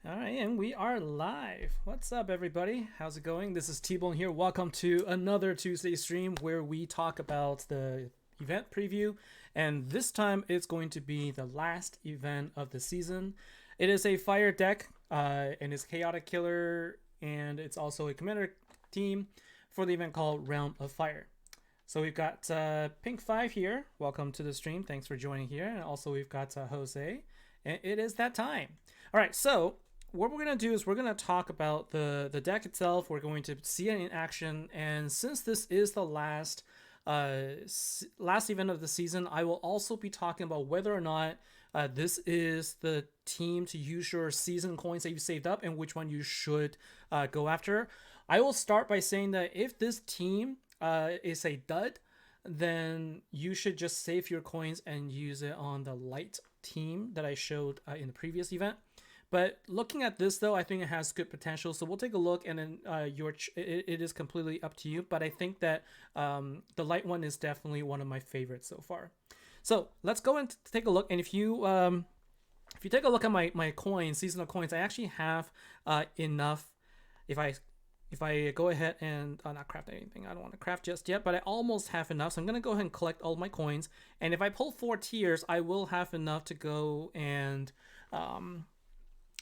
All right, and we are live. What's up, everybody? How's it going? This is T-Bone here. Welcome to another Tuesday stream where we talk about the event preview. And this time it's going to be the last event of the season. It is a fire deck, and it's Chaotic Killer, and it's also a commander team for the event called Realm of Fire. So we've got Pink 5 here. Welcome to the stream. Thanks for joining here. And also we've got Jose. And it is that time. All right, so what we're going to do is we're going to talk about the deck itself. We're going to see it in action. And since this is the last event of the season, I will also be talking about whether or not this is the team to use your season coins that you saved up and which one you should go after. I will start by saying that if this team is a dud, then you should just save your coins and use it on the light team that I showed in the previous event. But looking at this, though, I think it has good potential. So we'll take a look, and then it is completely up to you. But I think that the light one is definitely one of my favorites so far. So let's go and take a look. And if you take a look at my coins, seasonal coins, I actually have enough. If I go ahead and not craft anything, I don't want to craft just yet, but I almost have enough. So I'm going to go ahead and collect all my coins. And if I pull 4 tiers, I will have enough to go and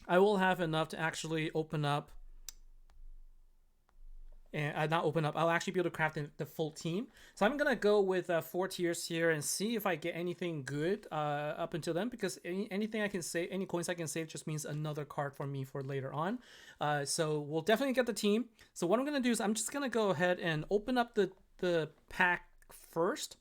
I will have enough to actually open up and not open up. I'll actually be able to craft the full team. So I'm gonna go with 4 tiers here and see if I get anything good up until then, because anything I can save, any coins I can save, just means another card for me for later on. So we'll definitely get the team. So what I'm gonna do is I'm just gonna go ahead and open up the pack first.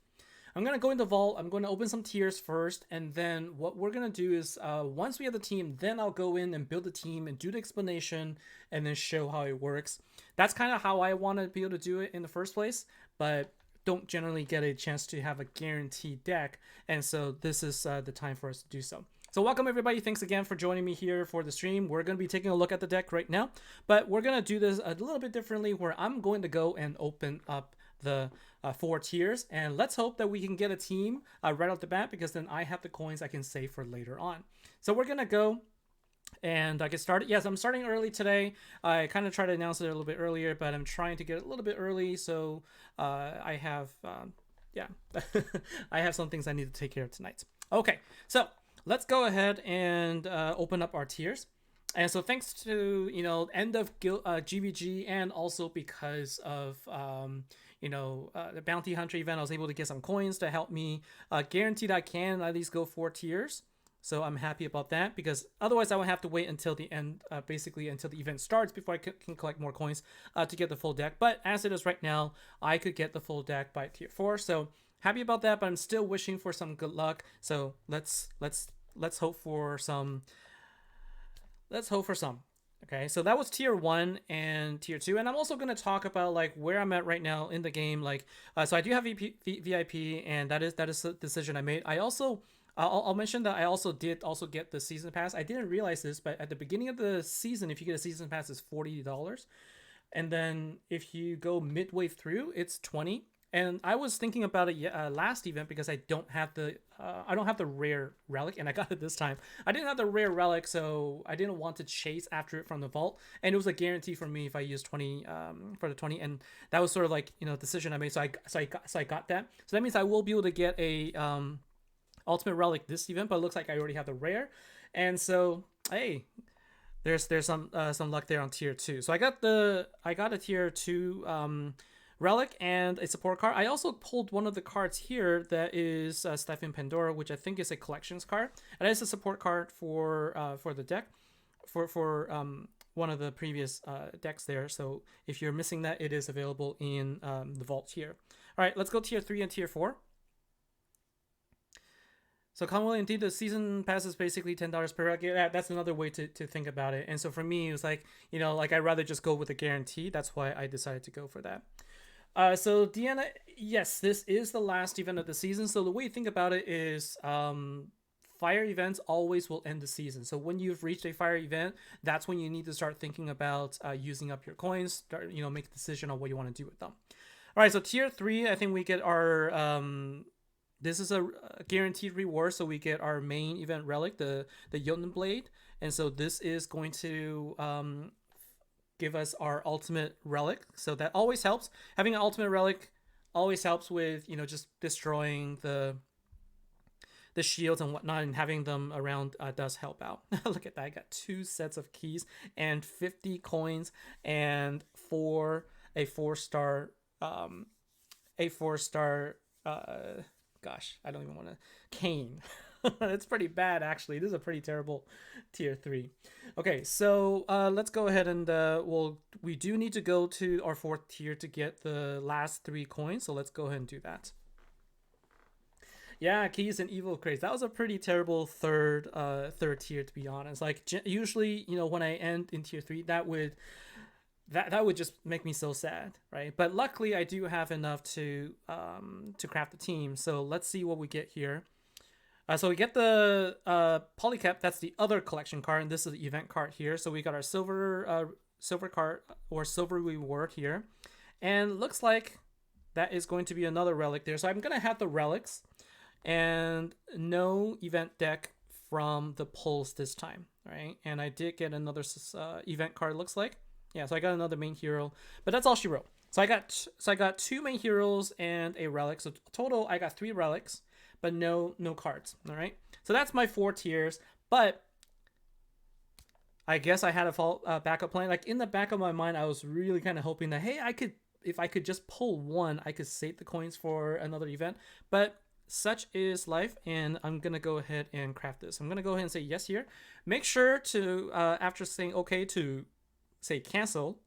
I'm going to go into Vault. I'm going to open some tiers first. And then what we're going to do is once we have the team, then I'll go in and build the team and do the explanation and then show how it works. That's kind of how I want to be able to do it in the first place. But don't generally get a chance to have a guaranteed deck. And so this is the time for us to do so. So welcome everybody. Thanks again for joining me here for the stream. We're going to be taking a look at the deck right now. But we're going to do this a little bit differently where I'm going to go and open up the 4 tiers, and let's hope that we can get a team right off the bat, because then I have the coins I can save for later on. So we're gonna go and get started. Yes, I'm starting early today. I kind of tried to announce it a little bit earlier, but I'm trying to get it a little bit early, so I have I have some things I need to take care of tonight. Okay, so let's go ahead and open up our tiers. And so thanks to end of GVG, and also because of the bounty hunter event, I was able to get some coins to help me guarantee that I can at least go 4 tiers. So I'm happy about that, because otherwise I would have to wait until the end, basically until the event starts, before I can collect more coins to get the full deck. But as it is right now, I could get the full deck by tier 4. So happy about that, but I'm still wishing for some good luck. So let's hope for some. Let's hope for some. Okay, so that was tier 1 and tier 2, and I'm also going to talk about like where I'm at right now in the game. Like, so I do have VIP, and that is a decision I made. I also I'll mention that I also did get the season pass. I didn't realize this, but at the beginning of the season, if you get a season pass, it's $40, and then if you go midway through, it's 20. And I was thinking about it last event, because I don't have the rare relic, and I got it this time. I didn't have the rare relic, so I didn't want to chase after it from the vault, and it was a guarantee for me if I used 20 for the 20, and that was sort of like decision I made. So I got that. So that means I will be able to get a ultimate relic this event, but it looks like I already have the rare, and so hey, there's some luck there on tier 2. So I got a tier 2 relic and a support card. I also pulled one of the cards here that is Stefan Pandora, which I think is a collections card. And it's a support card for the deck, for one of the previous decks there. So if you're missing that, it is available in the vault here. All right, let's go tier 3 and tier 4. So commonly, indeed, the season pass is basically $10 per relic. That's another way to think about it. And so for me, it was like, like I'd rather just go with a guarantee. That's why I decided to go for that. So Deanna, yes, this is the last event of the season. So the way you think about it is fire events always will end the season. So when you've reached a fire event, that's when you need to start thinking about using up your coins, start, make a decision on what you want to do with them. All right, so tier 3, I think we get our this is a guaranteed reward, so we get our main event relic, the Jotun Blade, and so this is going to give us our ultimate relic. So that always helps. Having an ultimate relic always helps with just destroying the shields and whatnot, and having them around does help out. Look at that! I got 2 sets of keys and 50 coins and a 4-star a 4-star gosh, I don't even want to cane. It's pretty bad, actually. This is a pretty terrible tier 3. Okay, so let's go ahead and we do need to go to our 4th tier to get the last 3 coins, so let's go ahead and do that. Yeah, keys and evil craze. That was a pretty terrible third tier, to be honest. Like usually, when I end in tier 3, that would just make me so sad, right? But luckily, I do have enough to craft the team. So let's see what we get here. So we get the Polycap. That's the other collection card, and this is the event card here. So we got our silver card or silver reward here, and looks like that is going to be another relic there. So I'm gonna have the relics, and no event deck from the pulls this time, right? And I did get another event card. Looks like. Yeah, so I got another main hero, but that's all she wrote. So I got 2 main heroes and a relic. So total, I got 3 relics, but no cards. All right. So that's my 4 tiers. But I guess I had a backup plan. Like in the back of my mind, I was really kind of hoping that if I could just pull one, I could save the coins for another event. But such is life, and I'm gonna go ahead and craft this. I'm gonna go ahead and say yes here. Make sure to after saying okay to say cancel,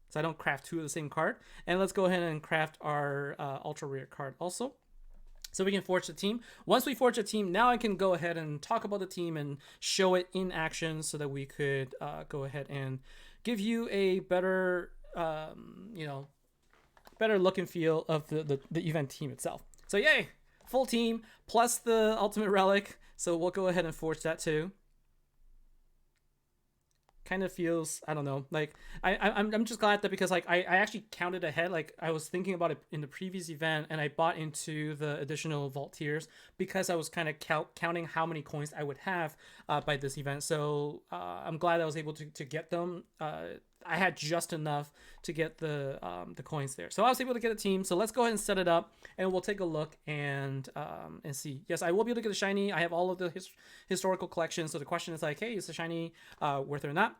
so I don't craft 2 of the same card. And let's go ahead and craft our ultra rare card also, so we can forge the team. Once we forge a team, now I can go ahead and talk about the team and show it in action, so that we could go ahead and give you a better better look and feel of the event team itself. So yay, full team plus the ultimate relic. So we'll go ahead and forge that too. Kind of feels, I don't know, like I'm just glad that, because like I actually counted ahead. Like I was thinking about it in the previous event, and I bought into the additional vault tiers because I was kind of counting how many coins I would have by this event. So I'm glad I was able to get them. I had just enough to get the coins there, so I was able to get a team. So let's go ahead and set it up, and we'll take a look and see. Yes, I will be able to get a shiny. I have all of the historical collections. So the question is like, hey, is the shiny worth it or not?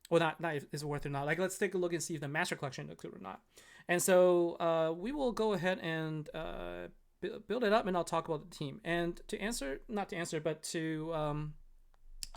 Well, not is it worth it or not. Like, let's take a look and see if the master collection looks good or not. And so we will go ahead and build it up, and I'll talk about the team. And not to answer, but to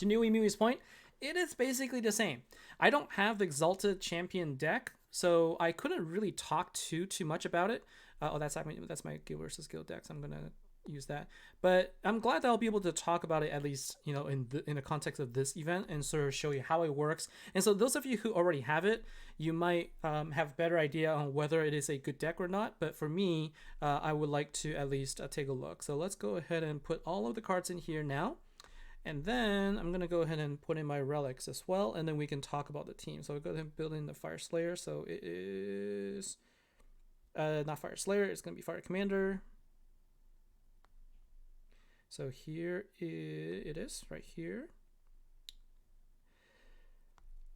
Nui Mui's point, it is basically the same. I don't have the Exalted Champion deck, so I couldn't really talk too much about it. That's my guild versus guild deck, so I'm gonna use that. But I'm glad that I'll be able to talk about it, at least in the context of this event, and sort of show you how it works. And so those of you who already have it, you might have a better idea on whether it is a good deck or not. But for me, I would like to at least take a look. So let's go ahead and put all of the cards in here now. And then I'm going to go ahead and put in my relics as well, and then we can talk about the team. So we'll go ahead and build in the Fire Slayer. So it is not Fire Slayer, it's going to be Fire Commander. So here it is, right here.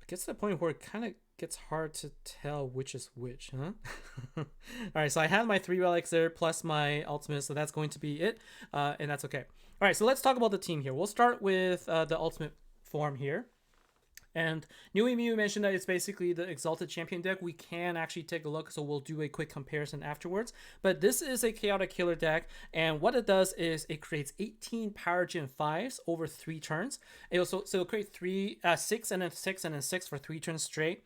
It gets to the point where it kind of gets hard to tell which is which, huh? All right, so I have my 3 relics there plus my ultimate, so that's going to be it, and that's okay. All right, so let's talk about the team here. We'll start with the ultimate form here. And Nui Miu mentioned that it's basically the Exalted Champion deck. We can actually take a look, so we'll do a quick comparison afterwards. But this is a Chaotic Killer deck, and what it does is it creates 18 Power Gen 5s over 3 turns. So it'll create 6 and then 6 and then 6 for 3 turns straight.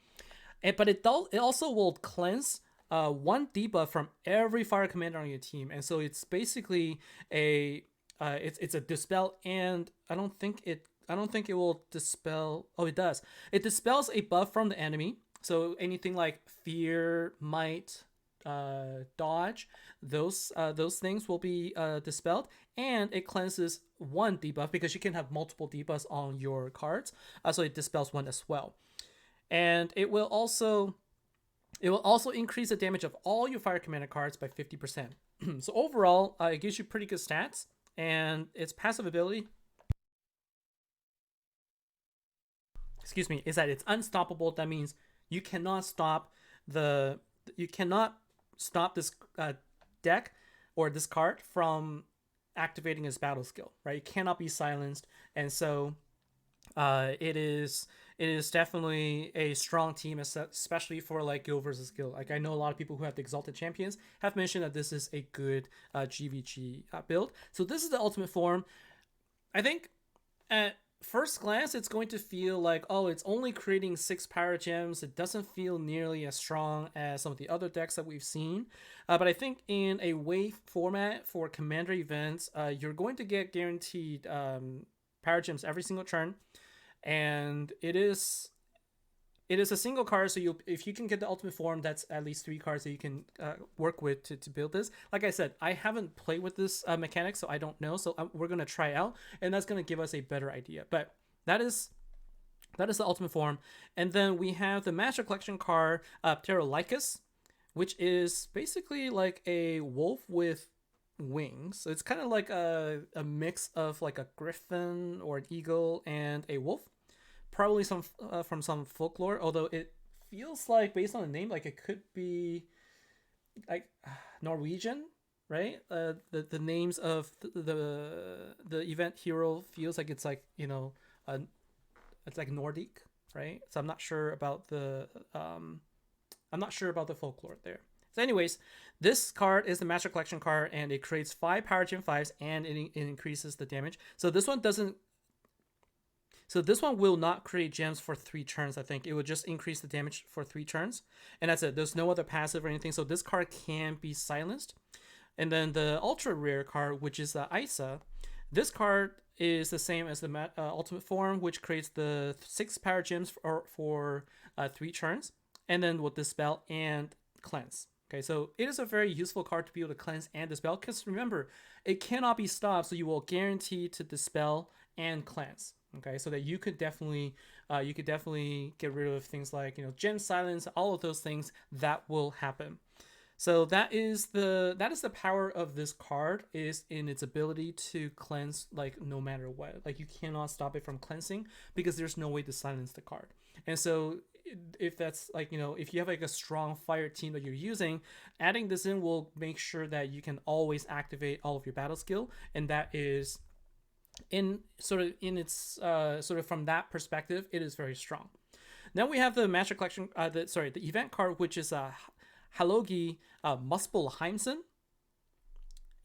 But it also will cleanse 1 debuff from every Fire Commander on your team. And so it's basically it's a dispel, and I don't think it will dispel. Oh, it does. It dispels a buff from the enemy. So anything like fear, might, dodge, those things will be dispelled, and it cleanses 1 debuff because you can have multiple debuffs on your cards. So it dispels 1 as well, and it will also It will also increase the damage of all your fire commander cards by 50%. So overall, it gives you pretty good stats, and its passive ability, excuse me, is that it's unstoppable. That means you cannot stop the you cannot stop this deck or this card from activating his battle skill, right? It cannot be silenced, and so it is definitely a strong team, especially for like guild versus guild. Like I know a lot of people who have the exalted champions have mentioned that this is a good GVG build. So this is the ultimate form. I think at first glance it's going to feel like, oh, it's only creating 6 power gems. It doesn't feel nearly as strong as some of the other decks that we've seen, but I think in a wave format for commander events, you're going to get guaranteed power gems every single turn, and it is a single card. So you, if you can get the ultimate form, that's at least 3 cards that you can work with to build this. Like I said, I haven't played with this mechanic, so I don't know. So we're gonna try out, and that's gonna give us a better idea. But that is the ultimate form. And then we have the Master Collection card, Pterolycus, which is basically like a wolf with wings. So it's kind of like a mix of like a griffin or an eagle and a wolf. Probably some from some folklore, although it feels like based on the name, like it could be like Norwegian, right? The names of the event hero feels like it's like, you know, it's like Nordic, right? So I'm not sure about the folklore there. So, anyways, this card is the Master Collection card, and it creates 5 Power Gem 5s, and it increases the damage. So this one doesn't. So this one will not create gems for 3 turns. I think it will just increase the damage for 3 turns, and that's it. There's no other passive or anything. So this card can be silenced. And then the ultra rare card, which is the Isa, this card is the same as the ultimate form, which creates the 6 power gems for 3 turns, and then will dispel and cleanse. Okay, so it is a very useful card to be able to cleanse and dispel, because remember, it cannot be stopped, so you will guarantee to dispel and cleanse. Okay, so that you could definitely get rid of things like, you know, gem silence, all of those things that will happen. So that is the power of this card, is in its ability to cleanse like no matter what. Like you cannot stop it from cleansing because there's no way to silence the card. And so if that's like, you know, if you have like a strong fire team that you're using, adding this in will make sure that you can always activate all of your battle skill, and that is in sort of in its sort of from that perspective, it is very strong. Now we have the Master Collection, the event card, which is Halogi Muspelheimsen,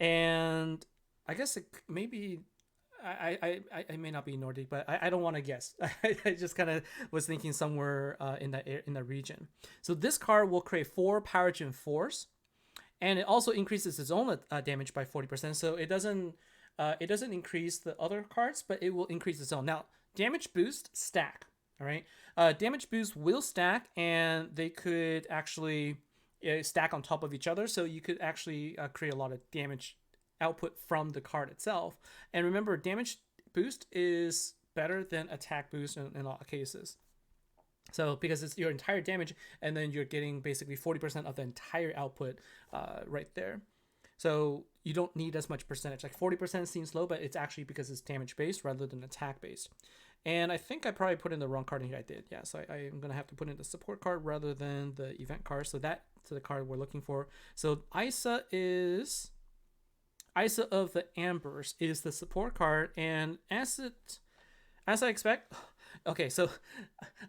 and I guess it maybe I may not be Nordic, but I don't want to guess. I just kind of was thinking somewhere in that region. So this card will create 4 Power Gem 4s, and it also increases its own damage by 40%. So it doesn't increase the other cards, but it will increase its own. Now damage boost stack. All right, damage boost will stack, and they could actually stack on top of each other, so you could actually create a lot of damage output from the card itself. And remember, damage boost is better than attack boost in a lot of cases. So because it's your entire damage, and then you're getting basically 40% of the entire output right there. So you don't need as much percentage. Like 40% seems low, but it's actually because it's damage based rather than attack based. And I think I probably put in the wrong card here. I did. Yeah, so I'm going to have to put in the support card rather than the event card. So that's the card we're looking for. So Isa of the Ambers is the support card. And as I expect, okay, so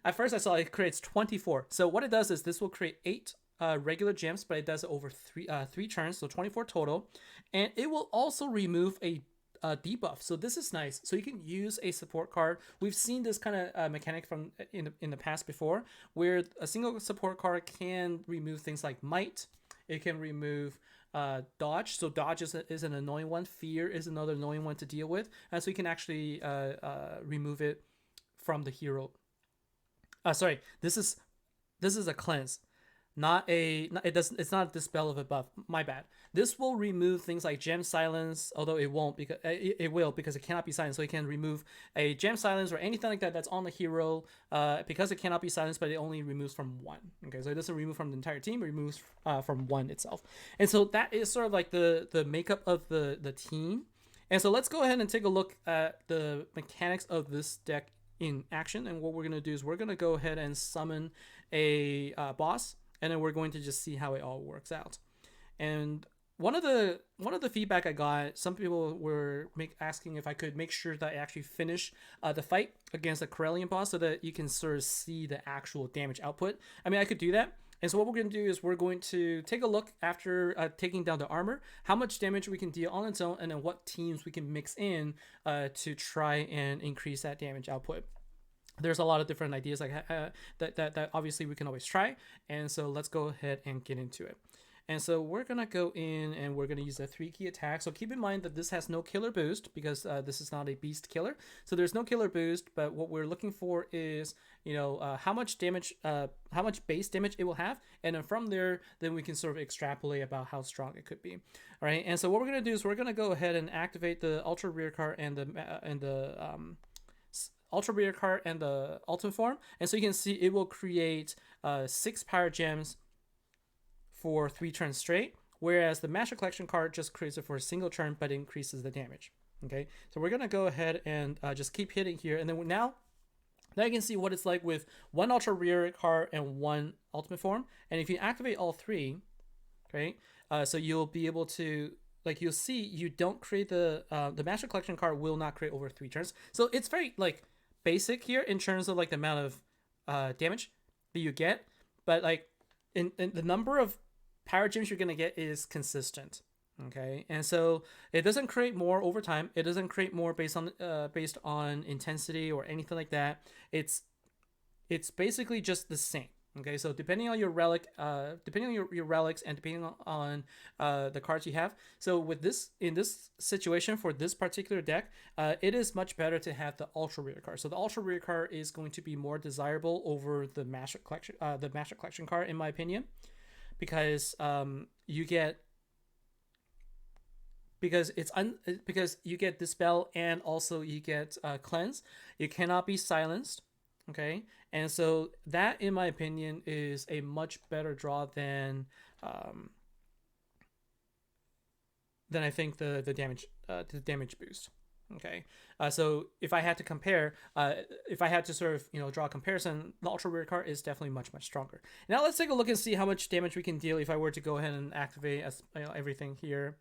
at first I saw it creates 24. So what it does is this will create 8 regular gems, but it does it over three turns, so 24 total. And it will also remove a debuff. So this is nice. So you can use a support card. We've seen this kind of mechanic from in the past before, where a single support card can remove things like might. It can remove dodge. So dodge is an annoying one. Fear is another annoying one to deal with. And so you can actually remove it from the hero. Sorry, this is a cleanse. It's not a dispel of a buff. My bad. This will remove things like gem silence, although it won't because it will because it cannot be silenced. So it can remove a gem silence or anything like that that's on the hero because it cannot be silenced, but it only removes from one. Okay, so it doesn't remove from the entire team; it removes from one itself. And so that is sort of like the makeup of the team. And so let's go ahead and take a look at the mechanics of this deck in action. And what we're gonna do is we're gonna go ahead and summon a boss, and then we're going to just see how it all works out. And one of the feedback I got, some people were asking if I could make sure that I actually finish the fight against the Corellian boss so that you can sort of see the actual damage output. I mean, I could do that. And so what we're going to do is we're going to take a look after taking down the armor, how much damage we can deal on its own, and then what teams we can mix in to try and increase that damage output. There's a lot of different ideas like that obviously we can always try. And so let's go ahead and get into it. And so we're going to go in and we're going to use a 3-key attack. So keep in mind that this has no killer boost because this is not a beast killer. So there's no killer boost, but what we're looking for is, how much damage, how much base damage it will have. And then from there, then we can sort of extrapolate about how strong it could be. All right. And so what we're going to do is we're going to go ahead and activate the ultra rear card and the ultra rear card and the ultimate form. And so you can see it will create 6 power gems for 3 turns straight, whereas the Master Collection card just creates it for a single turn, but increases the damage. Okay, so we're gonna go ahead and just keep hitting here, and then now you can see what it's like with 1 Ultra Rare card and 1 Ultimate Form. And if you activate all 3, right, so you'll be able to, like, you'll see you don't create the Master Collection card will not create over 3 turns. So it's very like basic here in terms of like the amount of damage that you get, but like in the number of power gems you're gonna get is consistent. Okay, and so it doesn't create more over time. It doesn't create more based on intensity or anything like that. It's basically just the same. Okay, so depending on your relic, depending on your relics, and depending on the cards you have. So with this, in this situation for this particular deck, it is much better to have the ultra rare card. So the ultra rare card is going to be more desirable over the Master Collection card, in my opinion, because you get because you get dispel and also you get cleanse. You cannot be silenced. Okay, and so that, in my opinion, is a much better draw than I think the damage boost. Okay, so if I had to compare, if I had to sort of draw a comparison, the ultra rare card is definitely much stronger. Now let's take a look and see how much damage we can deal if I were to go ahead and activate everything here.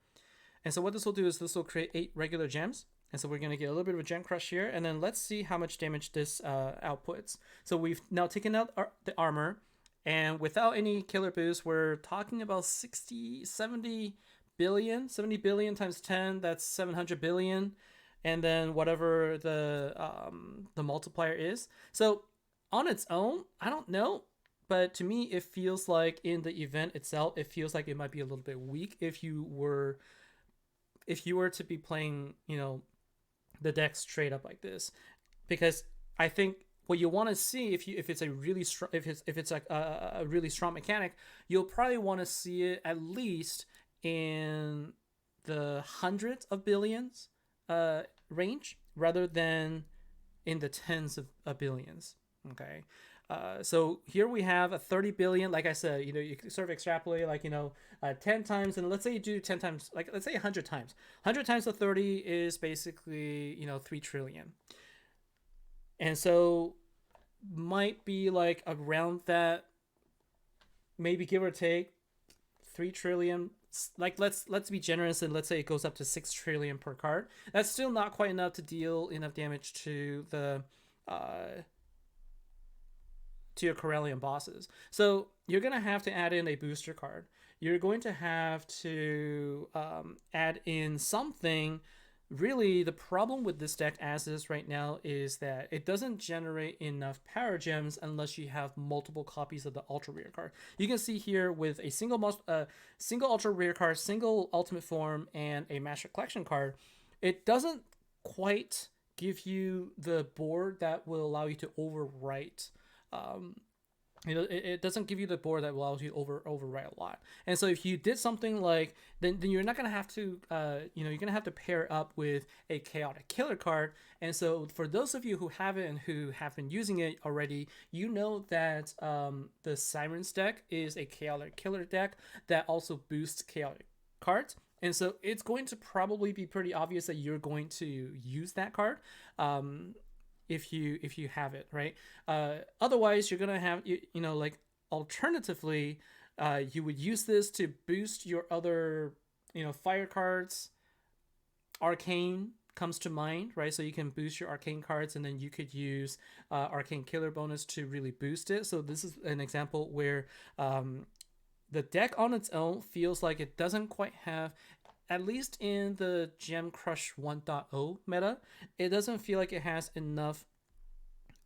And so what this will do is this will create 8 regular gems. And so we're going to get a little bit of a gem crush here. And then let's see how much damage this outputs. So we've now taken out the armor. And without any killer boost, we're talking about 70 billion. 70 billion times 10, that's 700 billion. And then whatever the multiplier is. So on its own, I don't know. But to me, it feels like in the event itself, it feels like it might be a little bit weak if you were to be playing, the deck straight up like this, because I think what you want to see if it's a really strong, if it's like a really strong mechanic, you'll probably want to see it at least in the hundreds of billions range rather than in the tens of billions. Okay. So here we have a 30 billion. Like I said, you can sort of extrapolate, like, 10 times, and let's say you do 10 times, like, let's say 100 times. 100 times the 30 is basically, 3 trillion. And so might be like around that, maybe give or take 3 trillion. Like, let's be generous and let's say it goes up to 6 trillion per card. That's still not quite enough to deal enough damage to the to your Corellian bosses. So you're going to have to add in a booster card. You're going to have to add in something. Really, the problem with this deck as is right now is that it doesn't generate enough power gems unless you have multiple copies of the ultra rare card. You can see here with a single ultra rare card, single ultimate form, and a Master Collection card, it doesn't quite give you the board that will allow you to overwrite it doesn't give you the board that allows you to overwrite a lot. And so if you did something like, then you're not gonna have to you're gonna have to pair up with a chaotic killer card. And so for those of you who haven't and who have been using it already, you know that the Sirens deck is a chaotic killer deck that also boosts chaotic cards. And so it's going to probably be pretty obvious that you're going to use that card. If you have it, right? Otherwise, you're gonna have like alternatively, you would use this to boost your other fire cards. Arcane comes to mind, right? So you can boost your arcane cards, and then you could use arcane killer bonus to really boost it. So this is an example where the deck on its own feels like it doesn't quite have, at least in the Gem Crush 1.0 meta, it doesn't feel like it has enough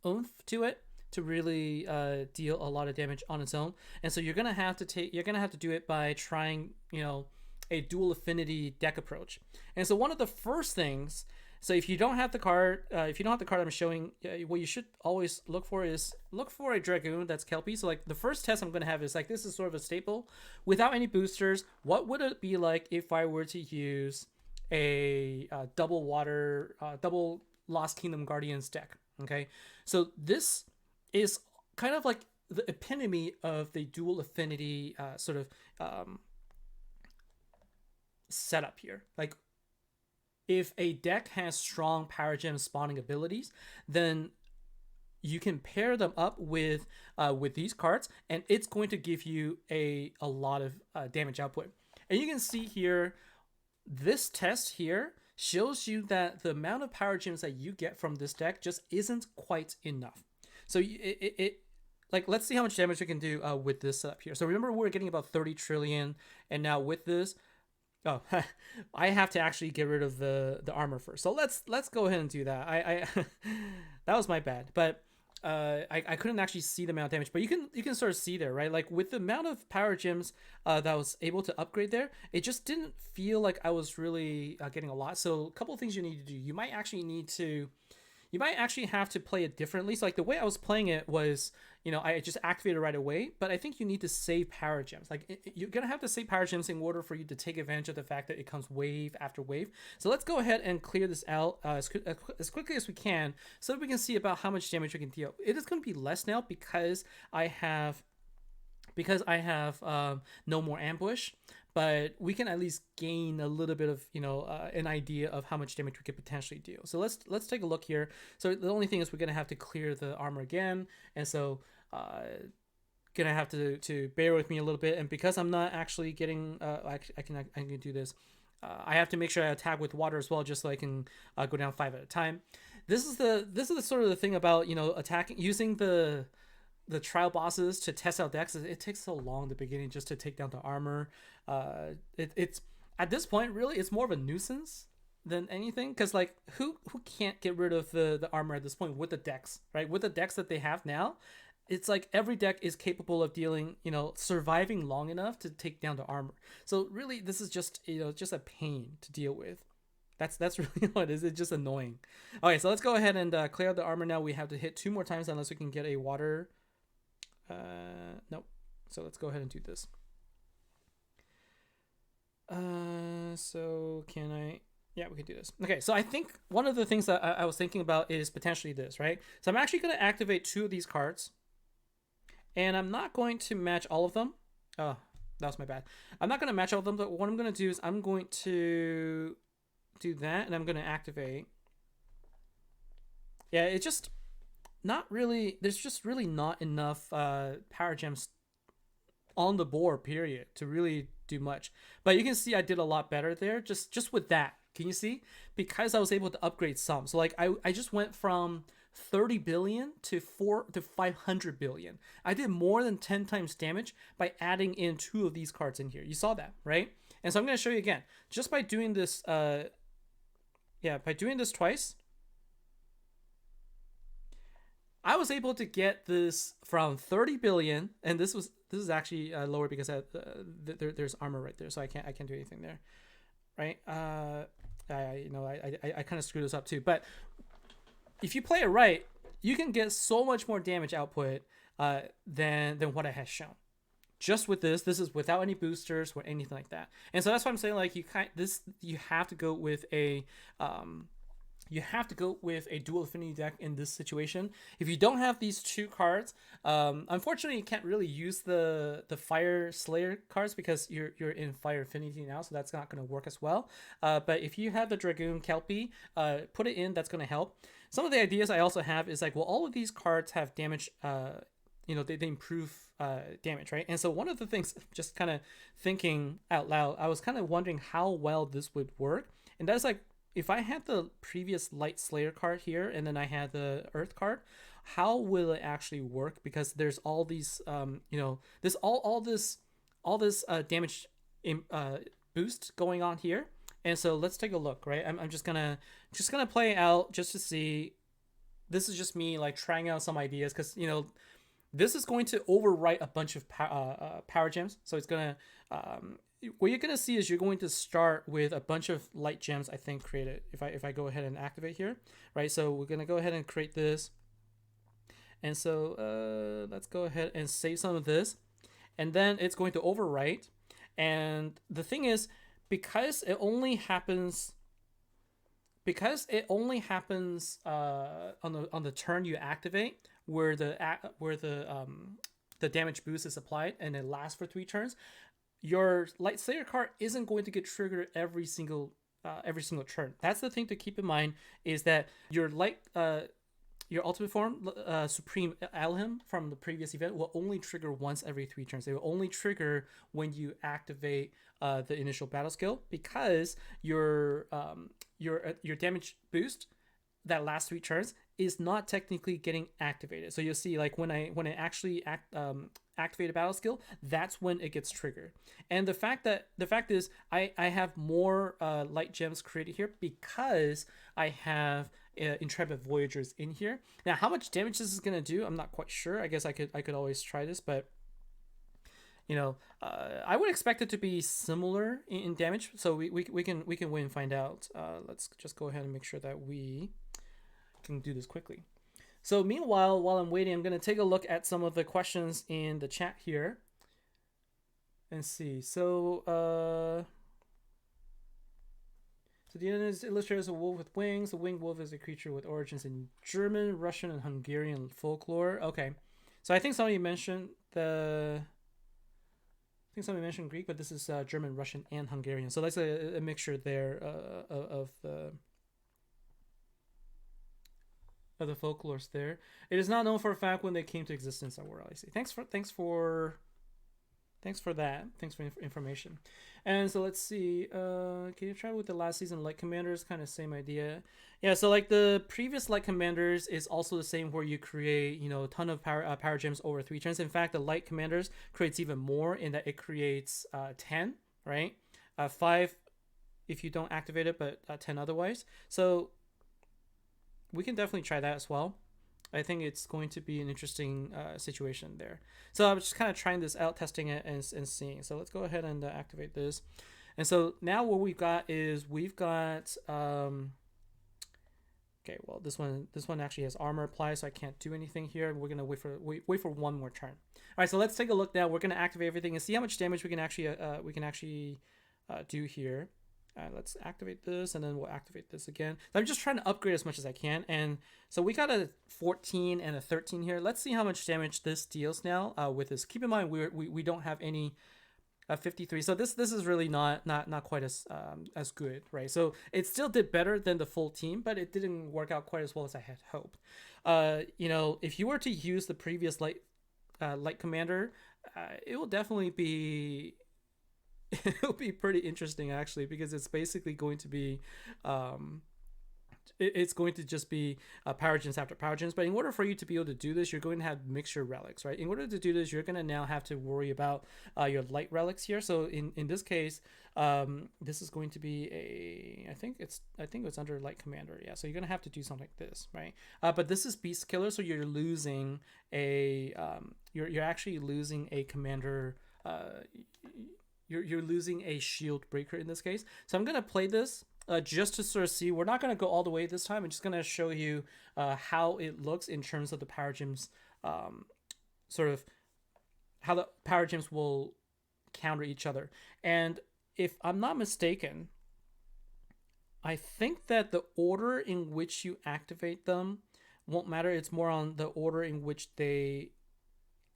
oomph to it to really deal a lot of damage on its own. And so you're gonna have to do it by trying a dual affinity deck approach. And so one of the first things, so if you don't have the card, I'm showing, what you should always look for a Dragoon that's Kelpie. So like the first test I'm going to have is like, this is sort of a staple without any boosters. What would it be like if I were to use a double Lost Kingdom Guardians deck? Okay, so this is kind of like the epitome of the dual affinity sort of setup here. Like, if a deck has strong Power Gem spawning abilities, then you can pair them up with these cards, and it's going to give you a lot of damage output. And you can see here, this test here shows you that the amount of Power Gems that you get from this deck just isn't quite enough. So like, let's see how much damage we can do with this setup here. So remember, we're getting about 30 trillion, and now with this, oh, I have to actually get rid of the armor first. So let's go ahead and do that. I that was my bad, but I couldn't actually see the amount of damage, but you can sort of see there, right? Like with the amount of power gems that I was able to upgrade there, it just didn't feel like I was really getting a lot. So a couple of things you need to do. You might actually have to play it differently. So like the way I was playing it was, I just activated right away, but I think you need to save power gems. Like you're going to have to save power gems in order for you to take advantage of the fact that it comes wave after wave. So let's go ahead and clear this out as quickly as we can so that we can see about how much damage we can deal. It is going to be less now because I have no more ambush, but we can at least gain a little bit of an idea of how much damage we could potentially deal. So let's take a look here. So the only thing is we're gonna have to clear the armor again, and so gonna have to bear with me a little bit. And because I'm not actually getting I can do this. I have to make sure I attack with water as well, just so I can go down 5 at a time. This is the sort of the thing about attacking using the trial bosses to test out decks. It takes so long in the beginning just to take down the armor. It's at this point really it's more of a nuisance than anything, because like who can't get rid of the armor at this point with the decks, right? With the decks that they have now, it's like every deck is capable of dealing, surviving long enough to take down the armor. So really this is just just a pain to deal with. That's really what it is. It's just annoying. Okay, so let's go ahead and clear out the armor now. We have to hit 2 more times unless we can get a water. Nope. So let's go ahead and do this. So can I? Yeah, we can do this. Okay, so I think one of the things that I was thinking about is potentially this, right? So I'm actually going to activate 2 of these cards, and I'm not going to match all of them. Oh, that was my bad. I'm not going to match all of them, but what I'm going to do is I'm going to do that, and I'm going to activate. Yeah, it's just not really. There's just really not enough power gems on the board, period, to really do much. But you can see I did a lot better there just with that. Can you see? Because I was able to upgrade some. So like I just went from 30 billion to 500 billion. I did more than 10 times damage by adding in 2 of these cards in here. You saw that, right? And so I'm going to show you again. Just by doing this by doing this twice, I was able to get this from 30 billion, and this is actually lower because there's armor right there, so I can't do anything there, right? I kind of screwed this up too. But if you play it right, you can get so much more damage output than what I had shown. Just with this is without any boosters or anything like that. And so that's why I'm saying, like, you have to go with a dual affinity deck in this situation. If you don't have these two cards, unfortunately, you can't really use the Fire Slayer cards because you're in Fire Affinity now, so that's not going to work as well. But if you have the Dragoon Kelpie, put it in. That's going to help. Some of the ideas I also have is like, well, all of these cards have damage. They improve damage, right? And so one of the things, just kind of thinking out loud, I was kind of wondering how well this would work. And that's like, if I had the previous Light Slayer card here and then I had the Earth card, how will it actually work? Because there's all these, this all this damage boost going on here. And so let's take a look, right? I'm just gonna play out just to see. This is just me like trying out some ideas because this is going to overwrite a bunch of power gems. So it's gonna what you're gonna see is you're going to start with a bunch of light gems, I think, created. If I go ahead and activate here, right? So we're gonna go ahead and create this, and so let's go ahead and save some of this, and then it's going to overwrite. And the thing is, because it only happens on the turn you activate, where the damage boost is applied, and it lasts for 3 turns. Your Light Slayer card isn't going to get triggered every single turn. That's the thing to keep in mind, is that your ultimate form, Supreme Elohim from the previous event, will only trigger once every 3 turns. It will only trigger when you activate the initial battle skill, because your damage boost that last 3 turns is not technically getting activated. So you'll see, like, when I actually activate a battle skill, that's when it gets triggered. And the fact is I have more light gems created here because I have Intrepid Voyagers in here. Now, how much damage this is gonna do, I'm not quite sure. I guess I could always try this, but I would expect it to be similar in damage. So we can wait and find out. Let's just go ahead and make sure that we can do this quickly. So meanwhile, while I'm waiting, I'm going to take a look at some of the questions in the chat here and see. So the end is illustrated as a wolf with wings. The winged wolf is a creature with origins in German, Russian, and Hungarian folklore. Okay, so I think somebody mentioned Greek, but this is German, Russian, and Hungarian. So that's a mixture there of the folklores there. It is not known for a fact when they came to existence. I see. Thanks for that. Thanks for information. And so let's see. Can you try with the last season Light Commanders? Kind of same idea. Yeah. So like the previous Light Commanders is also the same, where you create a ton of power gems over 3 turns. In fact, the Light Commanders creates even more, in that it creates 10, right? 5 if you don't activate it, but 10 otherwise. So we can definitely try that as well. I think it's going to be an interesting situation there. So I'm just kind of trying this out, testing it, and seeing. So let's go ahead and activate this. And so now what we've got is okay, well, this one actually has armor applied, so I can't do anything here. We're gonna wait for one more turn. All right, so let's take a look now. We're gonna activate everything and see how much damage we can actually do here. Let's activate this, and then we'll activate this again. So I'm just trying to upgrade as much as I can. And so we got a 14 and a 13 here. Let's see how much damage this deals now with this. Keep in mind, we don't have any 53. So this is really not quite as good, right? So it still did better than the full team, but it didn't work out quite as well as I had hoped. If you were to use the previous light commander, it will definitely be it'll be pretty interesting, actually, because it's basically going to be it's going to just be power gems after power gems. But in order for you to be able to do this, you're going to have mixture relics, right? In order to do this, you're going to now have to worry about your light relics here. So in this case, this is going to be I think it's under light commander. Yeah, so you're going to have to do something like this, right? But this is beast killer, so you're losing you're actually losing a commander. You're losing a shield breaker in this case. So I'm going to play this just to sort of see. We're not going to go all the way this time. I'm just going to show you how it looks in terms of the power gems sort of how the power gems will counter each other. And if I'm not mistaken, I think that the order in which you activate them won't matter. It's more on the order in which they.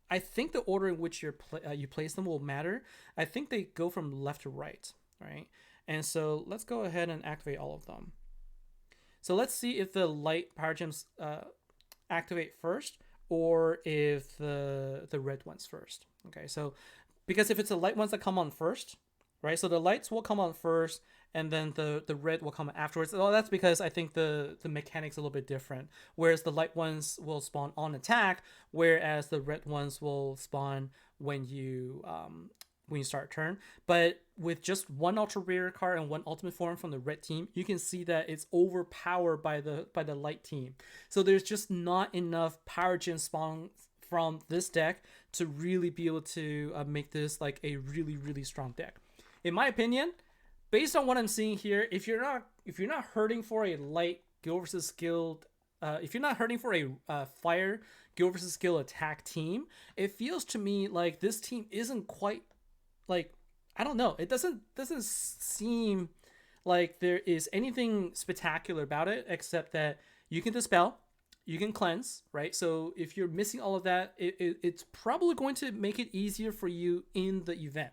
I think the order in which you place them will matter. I think they go from left to right, right? And so let's go ahead and activate all of them. So let's see if the light power gems activate first, or if the red ones first. Okay, so because if it's the light ones that come on first, right? So the lights will come on first, and then the red will come afterwards. Well, that's because I think the mechanics a little bit different. Whereas the light ones will spawn on attack, whereas the red ones will spawn when you start a turn. But with just one ultra rare card and one ultimate form from the red team, you can see that it's overpowered by the light team. So there's just not enough power gen spawn from this deck to really be able to make this like a really really strong deck. In my opinion, based on what I'm seeing here, if you're not hurting for a light guild versus guild, if you're not hurting for a fire guild versus guild attack team, it feels to me like this team isn't quite like, I don't know. It doesn't seem like there is anything spectacular about it except that you can dispel, you can cleanse, right? So if you're missing all of that, it's probably going to make it easier for you in the event.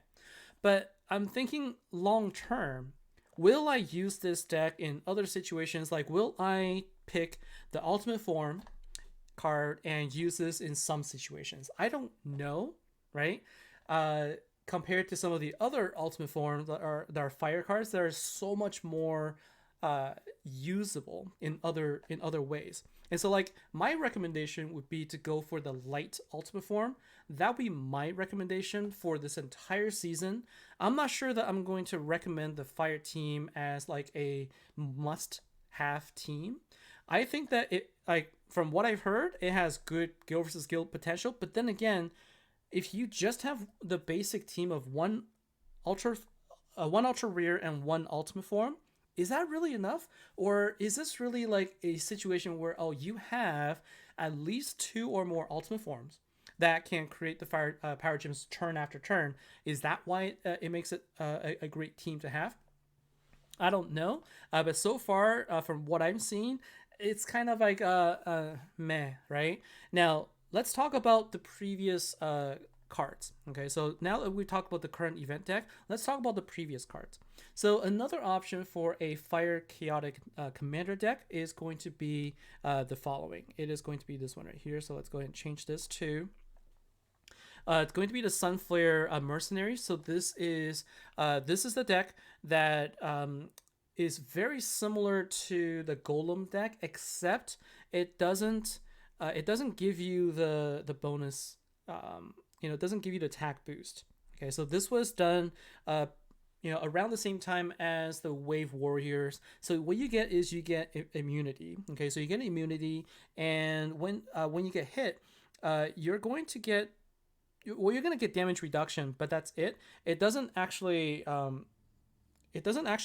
But I'm thinking long term, will I use this deck in other situations? Like, will I pick the ultimate form card and use this in some situations? I don't know, right? Compared to some of the other ultimate forms that are fire cards, that are so much more usable in other ways. And so, like, my recommendation would be to go for the light ultimate form. That would be my recommendation for this entire season. I'm not sure that I'm going to recommend the fire team as like a must-have team. I think that it, like, from what I've heard, it has good guild versus guild potential. But then again, if you just have the basic team of one ultra rare and one ultimate form, is that really enough? Or is this really like a situation where, oh, you have at least 2 or more ultimate forms that can create the power gems turn after turn? Is that why it makes it a great team to have? I don't know, but so far from what I'm seeing, it's kind of like meh, right? Now let's talk about the previous cards. Okay, so now that we've talked about the current event deck, let's talk about the previous cards. So another option for a Fire Chaotic Commander deck is going to be the following. It is going to be this one right here. So let's go ahead and change this to... it's going to be the Sunflare Mercenaries. So this is the deck that is very similar to the Golem deck, except it doesn't give you the bonus. It doesn't give you the attack boost. Okay, so this was done around the same time as the Wave Warriors. So what you get is you get immunity. Okay, so you get immunity, and when you get hit, you're going to get damage reduction, but that's it. It doesn't actually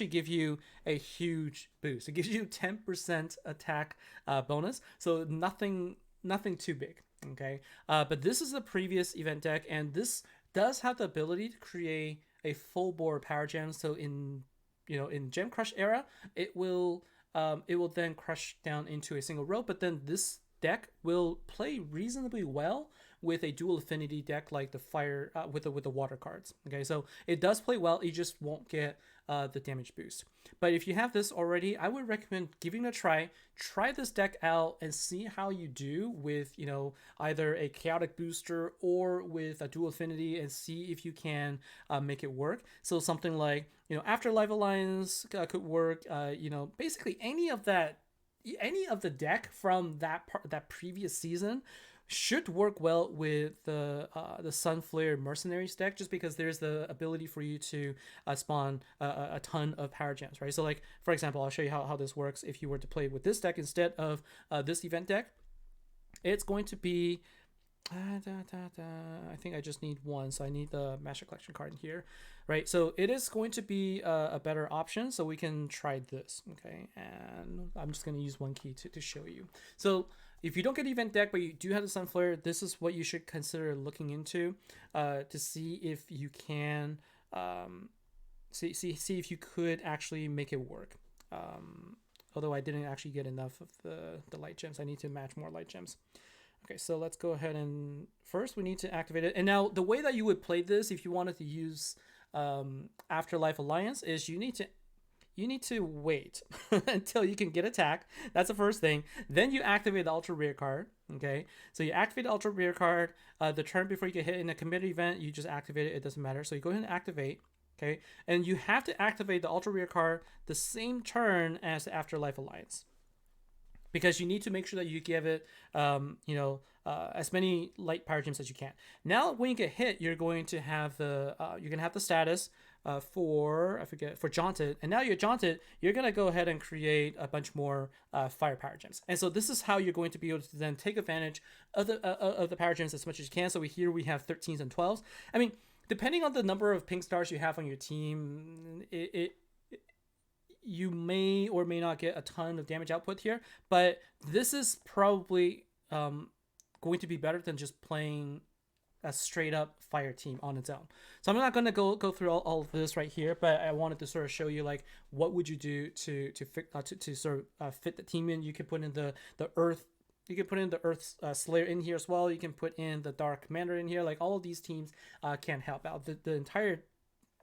give you a huge boost. It gives you 10% attack bonus, so nothing too big. Okay, but this is the previous event deck, and this does have the ability to create a full board power gem. So in Gem Crush era, it will then crush down into a single row. But then this deck will play reasonably well with a dual affinity deck like the fire with the water cards. Okay, so it does play well. You just won't get the damage boost. But if you have this already, I would recommend giving it a try. Try this deck out and see how you do with either a chaotic booster or with a dual affinity, and see if you can make it work. So something like Afterlife Alliance could work. Basically any of the deck from that previous season should work well with the Sunflare Mercenaries deck, just because there's the ability for you to spawn a ton of power gems, right? So, like, for example, I'll show you how this works if you were to play with this deck instead of this event deck. It's going to be... I think I just need one, so I need the Master Collection card in here. right? So it is going to be a better option. So we can try this, okay? And I'm just going to use one key to show you. So if you don't get event deck, but you do have the Sunflare, this is what you should consider looking into to see if you can see if you could actually make it work. Although I didn't actually get enough of the light gems. I need to match more light gems. Okay, so let's go ahead and first we need to activate it. And now the way that you would play this if you wanted to use Afterlife Alliance is you need to wait until you can get attack. That's the first thing. Then you activate the ultra rare card. Okay, so you activate the ultra rare card. The turn before you get hit in a committed event, you just activate it. It doesn't matter. So you go ahead and activate. Okay, and you have to activate the ultra rare card the same turn as the Afterlife Alliance, because you need to make sure that you give it, as many light power gems as you can. Now, when you get hit, you're going to have the status for Jaunted, and now you're Jaunted. You're gonna go ahead and create a bunch more fire power gems, and so this is how you're going to be able to then take advantage of the power gems as much as you can. So here we have 13s and 12s. I mean, depending on the number of pink stars you have on your team, you may or may not get a ton of damage output here, but this is probably going to be better than just playing a straight up fire team on its own. So I'm not going to go through all of this right here, but I wanted to sort of show you like what would you do to sort of fit the team in. You can put in the earth. You can put in the Earth Slayer in here as well. You can put in the Dark Commander in here. Like all of these teams can help out. The entire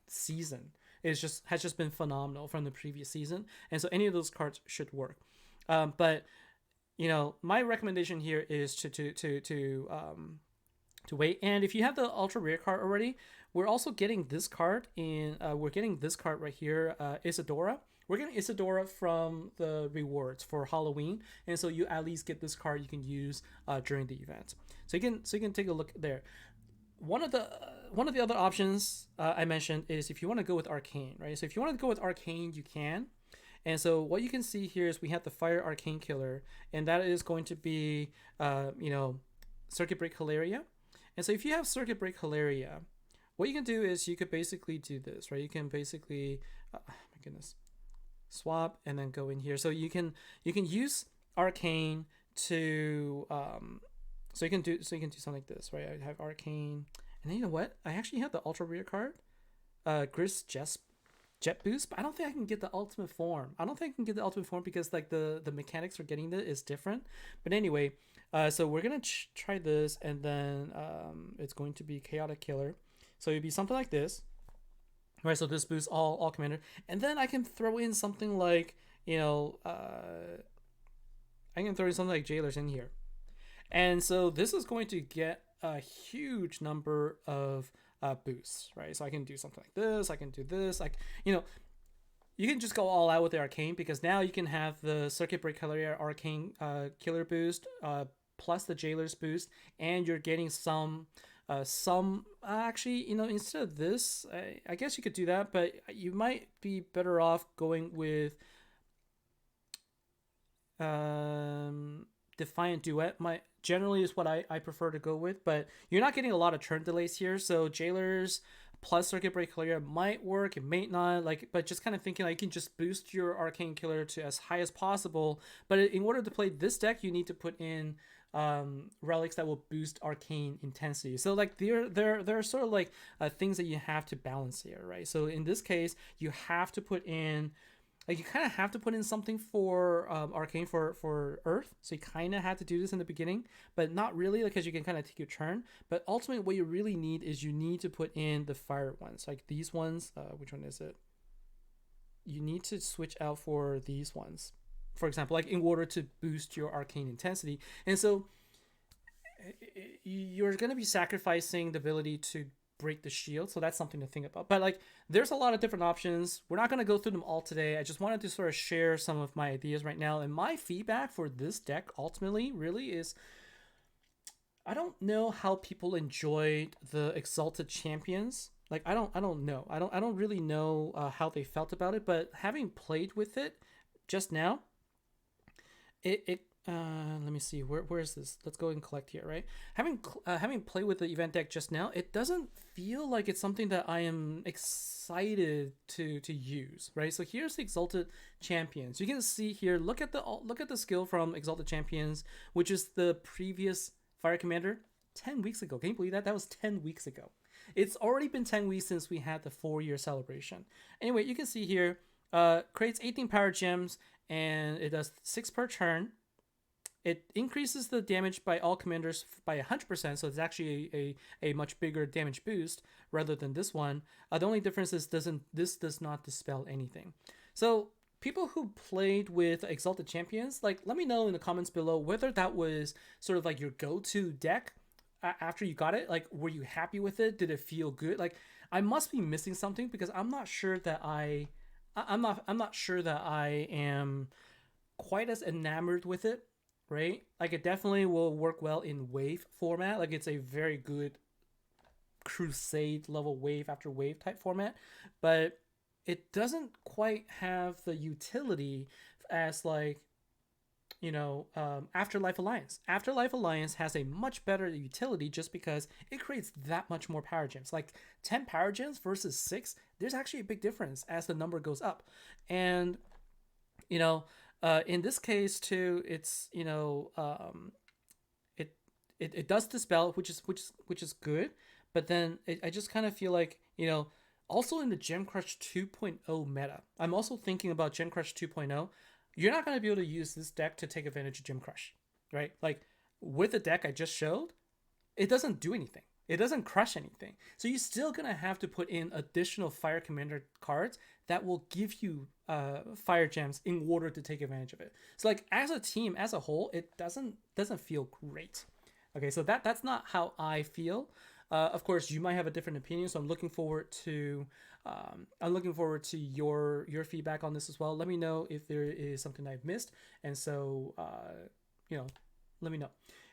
season has just been phenomenal from the previous season, and so any of those cards should work. But my recommendation here is to wait. And if you have the ultra rare card already, we're also getting this card in. We're getting this card right here, Isadora. We're getting Isadora from the rewards for Halloween, and so you at least get this card you can use during the event. So you can take a look there. One of the other options I mentioned is if you want to go with Arcane, right? So if you want to go with Arcane, you can. And so what you can see here is we have the Fire Arcane Killer, and that is going to be Circuit Break Hilaria. And so if you have Circuit Break Hilaria, what you can do is you could basically do this, right? You can basically, my goodness, swap and then go in here. So you can use Arcane to so you can do something like this, right? I have Arcane, and then you know what? I actually have the ultra rare card, Gris Jet Boost, but I don't think I can get the ultimate form. I don't think I can get the ultimate form because like the mechanics for getting it is different. But anyway, so we're gonna try this, and then it's going to be Chaotic Killer. So it'd be something like this. Right, so this boosts all commander, and then I can throw in something like I can throw in something like Jailers in here, and so this is going to get a huge number of boosts, right? So I can do something like this, I can do this, like you can just go all out with the Arcane, because now you can have the Circuit Break Killer Arcane Killer boost plus the Jailers boost, and you're getting some actually, instead of this, I guess you could do that, but you might be better off going with Defiant Duet. Generally is what I prefer to go with, but you're not getting a lot of turn delays here, so Jailers plus Circuit Break Killer might work, it may not, but just kind of thinking like you can just boost your Arcane Killer to as high as possible, but in order to play this deck, you need to put in relics that will boost arcane intensity. So like there are sort of like things that you have to balance here, right? So in this case, you have to put in you kind of have to put in something for arcane for earth. So you kind of have to do this in the beginning, but not really, because you can kind of take your turn. But ultimately, what you really need is you need to put in the fire ones, like these ones. Which one is it? You need to switch out for these ones, for example, like in order to boost your arcane intensity. And so you're going to be sacrificing the ability to break the shield, so that's something to think about. But like there's a lot of different options. We're not going to go through them all today. I just wanted to sort of share some of my ideas right now, and my feedback for this deck ultimately really is I don't know how people enjoyed the Exalted Champions. Like I don't know. I don't really know how they felt about it, but having played with it just now, Let me see. Where is this? Let's go and collect here, right? Having played with the event deck just now, it doesn't feel like it's something that I am excited to use, right? So here's the Exalted Champions. You can see here. Look at the skill from Exalted Champions, which is the previous Fire Commander 10 weeks ago. Can you believe that? That was 10 weeks ago. It's already been 10 weeks since we had the 4-year celebration. Anyway, you can see here. Creates 18 power gems and it does 6 per turn. It increases the damage by all commanders by 100%, so it's actually a much bigger damage boost rather than this one. The only difference is this does not dispel anything. So people who played with Exalted Champions, like, let me know in the comments below whether that was sort of like your go-to deck after you got it. Like, were you happy with it? Did it feel good? Like, I must be missing something because I'm not sure that I'm not sure that I am quite as enamored with it. Right? Like, it definitely will work well in wave format. Like, it's a very good crusade level wave after wave type format, but it doesn't quite have the utility as, like, Afterlife Alliance. Afterlife Alliance has a much better utility just because it creates that much more power gems. Like 10 power gems versus 6, there's actually a big difference as the number goes up. And in this case too, it's it does dispel, which is good, but then I just kind of feel like also in the Gem Crush 2.0 meta, I'm also thinking about Gem Crush 2.0. You're not going to be able to use this deck to take advantage of Gem Crush, right? Like with the deck I just showed, it doesn't do anything. It doesn't crush anything. So you're still going to have to put in additional Fire Commander cards that will give you Fire Gems in order to take advantage of it. So like as a team, as a whole, it doesn't feel great. Okay, so that's not how I feel. Of course, you might have a different opinion, so I'm looking forward to your feedback on this as well. Let me know if there is something I've missed, and so let me know.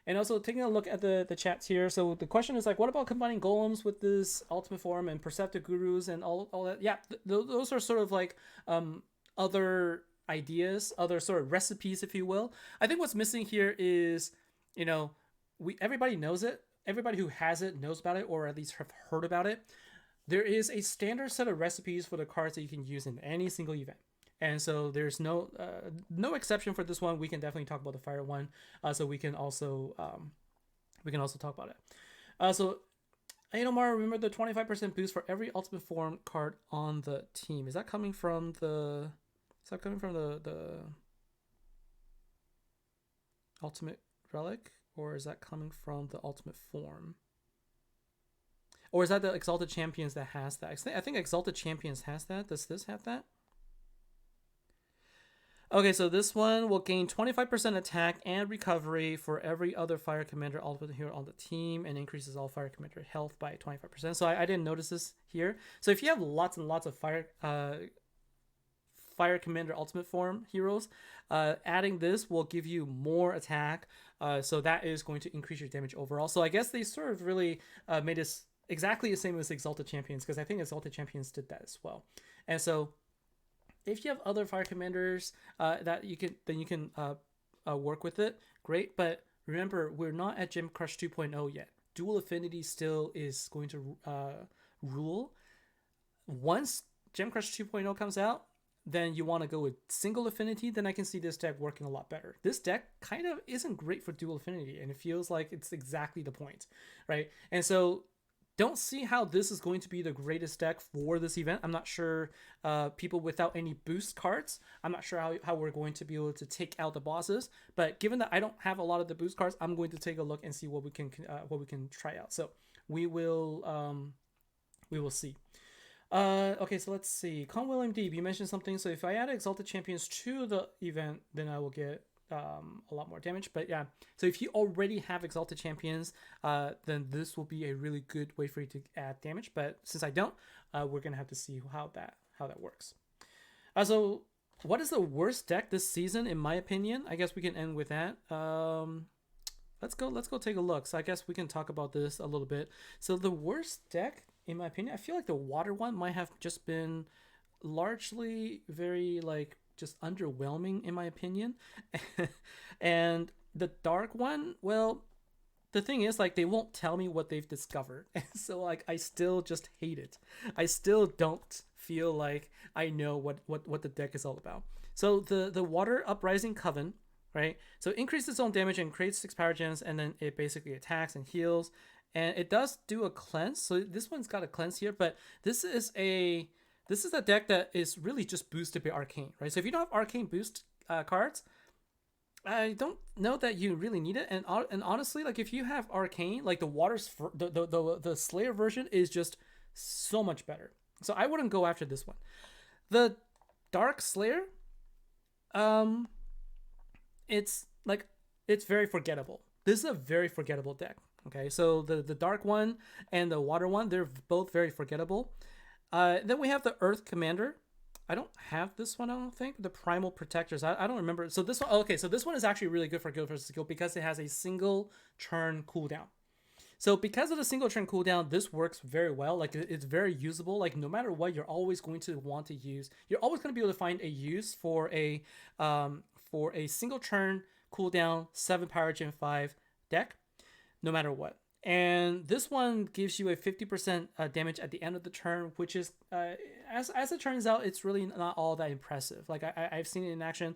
And also taking a look at the chats here. So the question is like, what about combining golems with this ultimate form and perceptive gurus and all that? Yeah, those are sort of like other ideas, other sort of recipes, if you will. I think what's missing here is, everybody knows it. Everybody who has it knows about it, or at least have heard about it. There is a standard set of recipes for the cards that you can use in any single event. And so there's no exception for this one. We can definitely talk about the fire one. So we can also talk about it. So Anomar, remember the 25% boost for every ultimate form card on the team. Is that coming from the ultimate relic, or is that coming from the ultimate form? Or is that the Exalted Champions that has that? I think Exalted Champions has that. Does this have that? Okay, so this one will gain 25% attack and recovery for every other Fire Commander ultimate hero on the team, and increases all Fire Commander health by 25%. So I didn't notice this here. So if you have lots and lots of Fire Commander ultimate form heroes, adding this will give you more attack. So that is going to increase your damage overall. So I guess they sort of really made this exactly the same as Exalted Champions, because I think Exalted Champions did that as well. And so if you have other Fire Commanders that you can work with it, great. But remember, we're not at Gem Crush 2.0 yet. Dual Affinity still is going to rule. Once Gem Crush 2.0 comes out, then you want to go with single affinity, then I can see this deck working a lot better. This deck kind of isn't great for dual affinity, and it feels like it's exactly the point, right? And so don't see how this is going to be the greatest deck for this event. I'm not sure people without any boost cards, I'm not sure how we're going to be able to take out the bosses. But given that I don't have a lot of the boost cards, I'm going to take a look and see what we can try out. So we will see. Okay, so let's see. Con William Deeb, you mentioned something. So if I add Exalted Champions to the event, then I will get a lot more damage. But yeah, so if you already have Exalted Champions, then this will be a really good way for you to add damage. But since I don't, we're gonna have to see how that works. So what is the worst deck this season, in my opinion? I guess we can end with that. Let's go take a look. So I guess we can talk about this a little bit. So the worst deck, in my opinion, I feel like the water one might have just been largely very like just underwhelming in my opinion. And the dark one, well, the thing is, like, they won't tell me what they've discovered. And so, like, I still just hate it. I still don't feel like I know what the deck is all about. So the Water Uprising Coven, right? So it increases its own damage and creates 6 power gens, and then it basically attacks and heals. And it does do a cleanse. So this one's got a cleanse here, but this is a deck that is really just boosted by Arcane, right? So if you don't have Arcane boost cards, I don't know that you really need it. And honestly, like, if you have Arcane, like, the Slayer version is just so much better. So I wouldn't go after this one. The Dark Slayer, it's very forgettable. This is a very forgettable deck. Okay, so the dark one and the water one, they're both very forgettable. Then we have the Earth Commander. I don't have this one, I don't think. The Primal Protectors, I don't remember. So this one, okay, so this one is actually really good for Guild versus Guild because it has a single turn cooldown. So because of the single turn cooldown, this works very well. Like, it's very usable. Like, no matter what, you're always going to want to use. You're always going to be able to find a use for a single turn cooldown 7 power gen 5 deck, no matter what. And this one gives you a 50% damage at the end of the turn, which is, as it turns out, it's really not all that impressive. Like, I've seen it in action.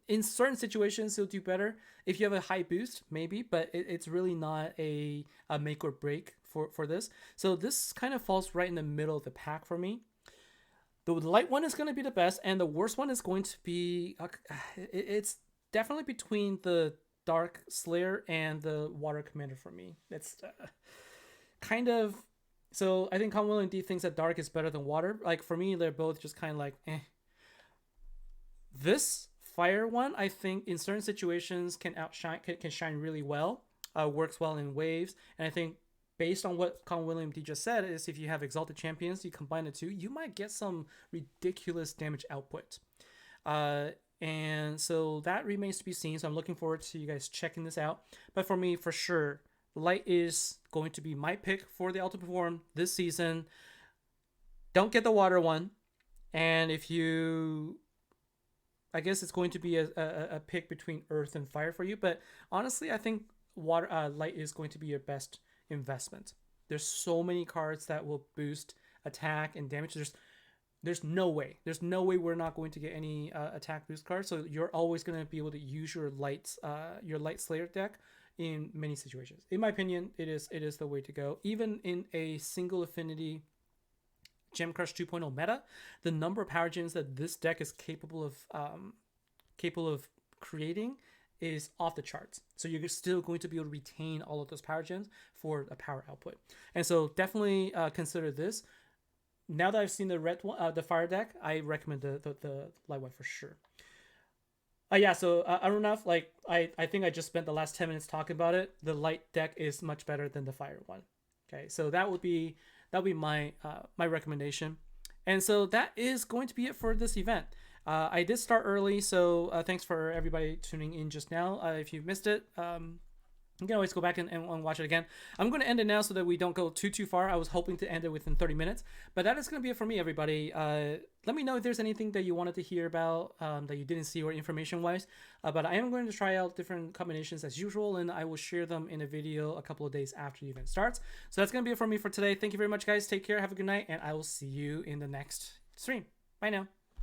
In certain situations, it'll do better. If you have a high boost, maybe, but it's really not a make or break for this. So this kind of falls right in the middle of the pack for me. The light one is going to be the best, and the worst one is going to be, it's definitely between the Dark Slayer and the Water Commander for me. It's kind of, so I think Con William D thinks that Dark is better than Water. Like, for me, they're both just kind of like, eh. This Fire one, I think in certain situations can shine really well. Works well in waves, and I think based on what Con William D just said, is if you have Exalted Champions, you combine the two, you might get some ridiculous damage output. And so that remains to be seen. So I'm looking forward to you guys checking this out. But for me, for sure, Light is going to be my pick for the Ultimate Perform this season. Don't get the Water one. And if you, I guess it's going to be a pick between Earth and Fire for you. But honestly, I think Light is going to be your best investment. There's so many cards that will boost attack and damage. There's no way we're not going to get any attack boost cards. So you're always going to be able to use your Light Slayer deck in many situations. In my opinion, it is the way to go. Even in a single affinity Gem Crush 2.0 meta, the number of power gens that this deck is capable of creating is off the charts. So you're still going to be able to retain all of those power gens for a power output. And so definitely consider this. Now that I've seen the red one, the fire deck, I recommend the light one for sure. Yeah, so Arunav, like, I think I just spent the last 10 minutes talking about it. The light deck is much better than the fire one. Okay, so that would be my my recommendation. And so that is going to be it for this event. I did start early, so thanks for everybody tuning in just now. If you missed it, you can always go back and watch it again. I'm going to end it now so that we don't go too far. I was hoping to end it within 30 minutes. But that is going to be it for me, everybody. Let me know if there's anything that you wanted to hear about that you didn't see or information-wise. But I am going to try out different combinations as usual, and I will share them in a video a couple of days after the event starts. So that's going to be it for me for today. Thank you very much, guys. Take care. Have a good night, and I will see you in the next stream. Bye now.